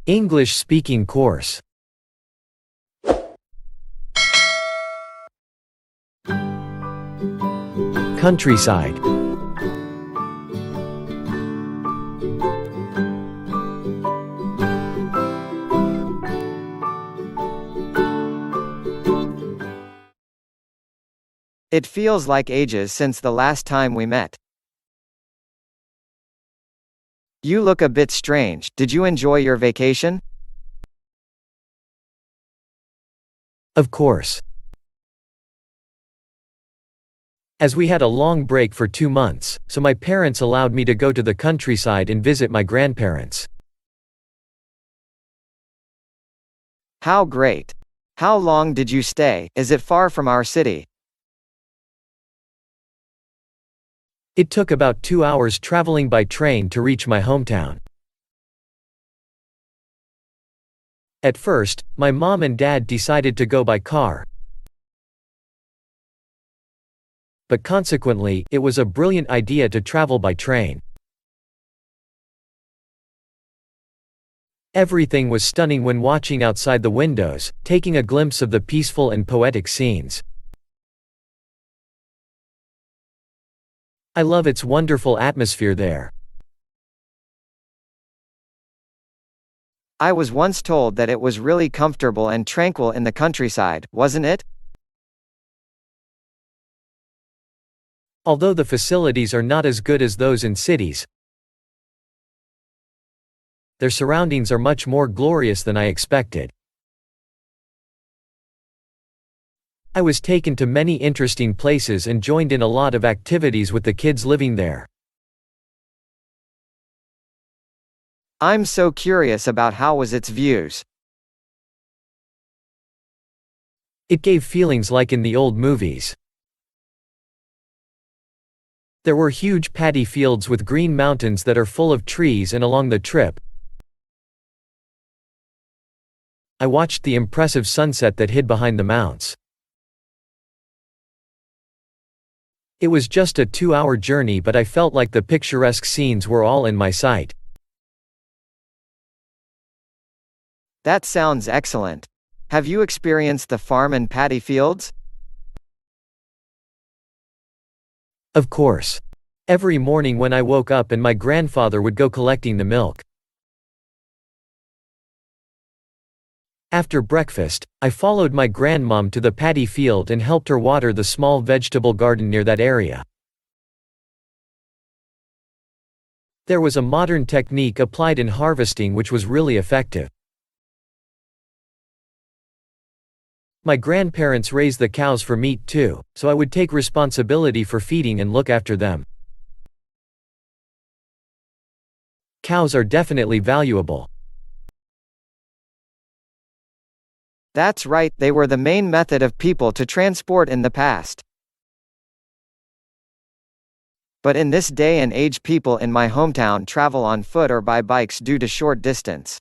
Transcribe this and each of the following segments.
English speaking course. Countryside. It feels like ages since the last time we met. You look a bit strange. Did you enjoy your vacation? Of course. As we had a long break for 2 months, so my parents allowed me to go to the countryside and visit my grandparents. How great. How long did you stay? Is it far from our city? It took about 2 hours traveling by train to reach my hometown. At first, my mom and dad decided to go by car. But consequently, it was a brilliant idea to travel by train. Everything was stunning when watching outside the windows, taking a glimpse of the peaceful and poetic scenes. I love its wonderful atmosphere there. I was once told that it was really comfortable and tranquil in the countryside, wasn't it? Although the facilities are not as good as those in cities, their surroundings are much more glorious than I expected. I was taken to many interesting places and joined in a lot of activities with the kids living there. I'm so curious about how was its views. It gave feelings like in the old movies. There were huge paddy fields with green mountains that are full of trees, and along the trip, I watched the impressive sunset that hid behind the mounts. It was just a 2-hour journey, but I felt like the picturesque scenes were all in my sight. That sounds excellent. Have you experienced the farm and paddy fields? Of course. Every morning when I woke up and my grandfather would go collecting the milk. After breakfast, I followed my grandmom to the paddy field and helped her water the small vegetable garden near that area. There was a modern technique applied in harvesting which was really effective. My grandparents raised the cows for meat too, so I would take responsibility for feeding and look after them. Cows are definitely valuable. That's right, they were the main method of people to transport in the past. But in this day and age, people in my hometown travel on foot or by bikes due to short distance.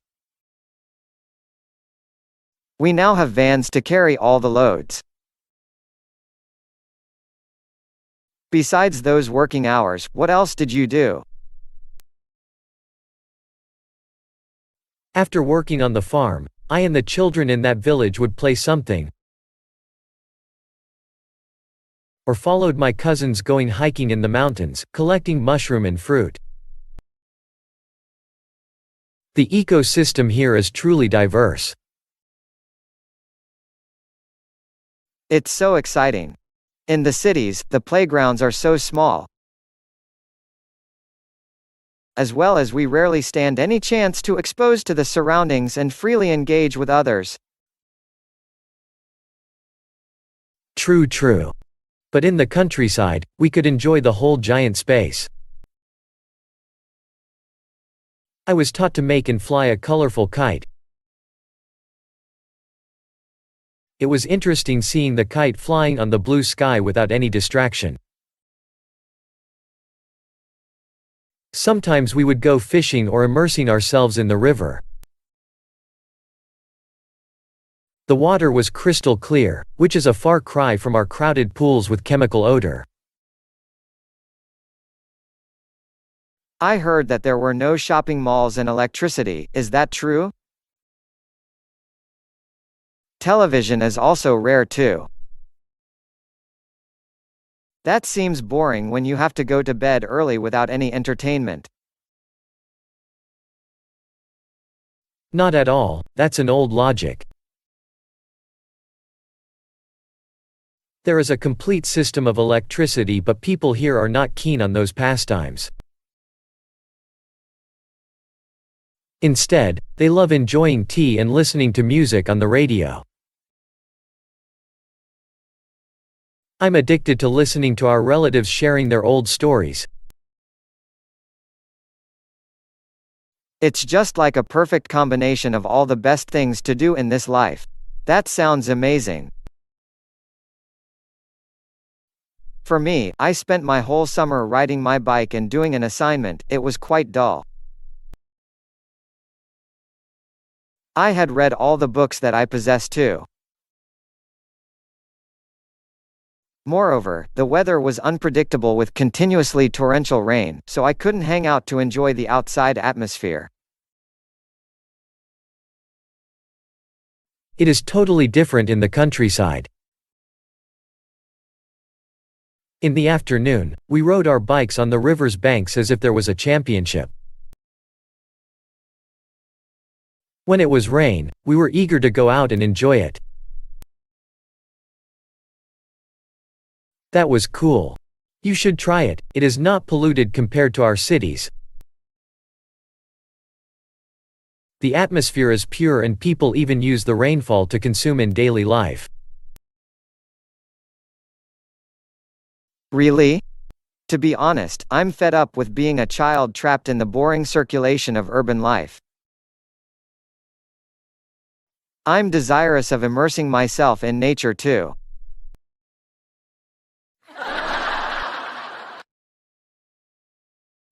We now have vans to carry all the loads. Besides those working hours, what else did you do? After working on the farm, I and the children in that village would play something, or followed my cousins going hiking in the mountains, collecting mushroom and fruit. The ecosystem here is truly diverse. It's so exciting. In the cities, the playgrounds are so small. As well as we rarely stand any chance to expose to the surroundings and freely engage with others. True. But in the countryside, we could enjoy the whole giant space. I was taught to make and fly a colorful kite. It was interesting seeing the kite flying on the blue sky without any distraction. Sometimes we would go fishing or immersing ourselves in the river. The water was crystal clear, which is a far cry from our crowded pools with chemical odor. I heard that there were no shopping malls and electricity, is that true? Television is also rare too. That seems boring when you have to go to bed early without any entertainment. Not at all, that's an old logic. There is a complete system of electricity, but people here are not keen on those pastimes. Instead, they love enjoying tea and listening to music on the radio. I'm addicted to listening to our relatives sharing their old stories. It's just like a perfect combination of all the best things to do in this life. That sounds amazing. For me, I spent my whole summer riding my bike and doing an assignment. It was quite dull. I had read all the books that I possess too. Moreover, the weather was unpredictable with continuously torrential rain, so I couldn't hang out to enjoy the outside atmosphere. It is totally different in the countryside. In the afternoon, we rode our bikes on the river's banks as if there was a championship. When it was rain, we were eager to go out and enjoy it. That was cool. You should try it, it is not polluted compared to our cities. The atmosphere is pure and people even use the rainfall to consume in daily life. Really? To be honest, I'm fed up with being a child trapped in the boring circulation of urban life. I'm desirous of immersing myself in nature too.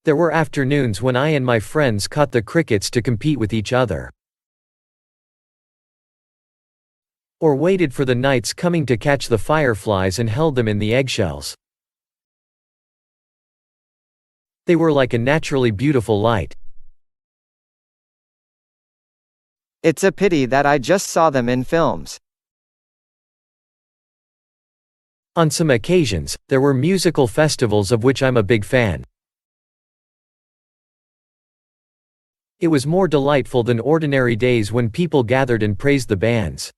There were afternoons when I and my friends caught the crickets to compete with each other. Or waited for the nights coming to catch the fireflies and held them in the eggshells. They were like a naturally beautiful light. It's a pity that I just saw them in films. On some occasions, there were musical festivals of which I'm a big fan. It was more delightful than ordinary days when people gathered and praised the bands.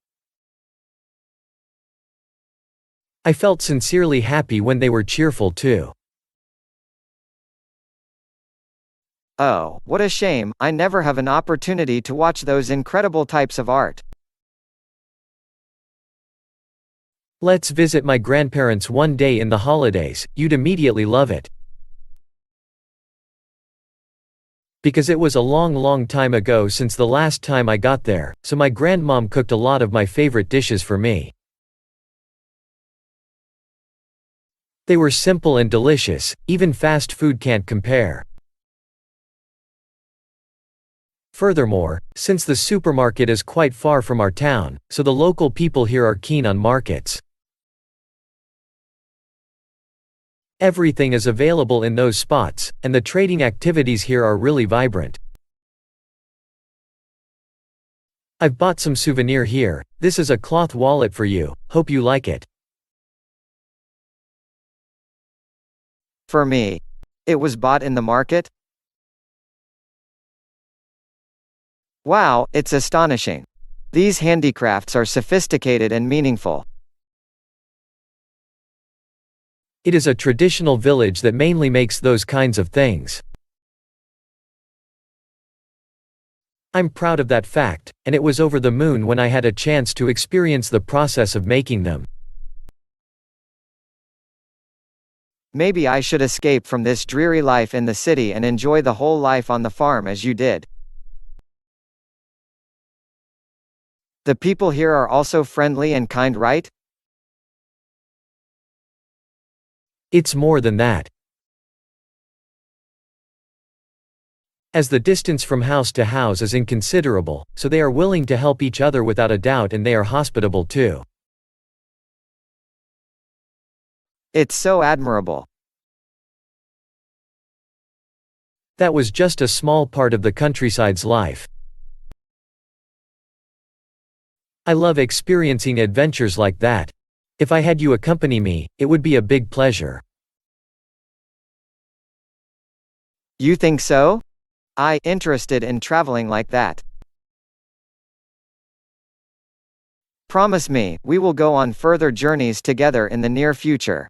I felt sincerely happy when they were cheerful too. Oh, what a shame, I never have an opportunity to watch those incredible types of art. Let's visit my grandparents one day in the holidays, you'd immediately love it. Because it was a long time ago since the last time I got there, so my grandmom cooked a lot of my favorite dishes for me. They were simple and delicious, even fast food can't compare. Furthermore, since the supermarket is quite far from our town, so the local people here are keen on markets. Everything is available in those spots, and the trading activities here are really vibrant. I've bought some souvenir here. This is a cloth wallet for you, hope you like it. For me. It was bought in the market? Wow, it's astonishing. These handicrafts are sophisticated and meaningful. It is a traditional village that mainly makes those kinds of things. I'm proud of that fact, and it was over the moon when I had a chance to experience the process of making them. Maybe I should escape from this dreary life in the city and enjoy the whole life on the farm as you did. The people here are also friendly and kind, right? It's more than that. As the distance from house to house is inconsiderable, so they are willing to help each other without a doubt, and they are hospitable too. It's so admirable. That was just a small part of the countryside's life. I love experiencing adventures like that. If I had you accompany me, it would be a big pleasure. You think so? I'm interested in traveling like that. Promise me, we will go on further journeys together in the near future.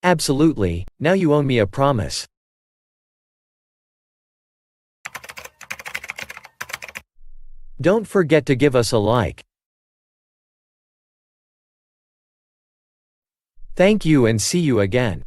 Absolutely, now you owe me a promise. Don't forget to give us a like. Thank you and see you again.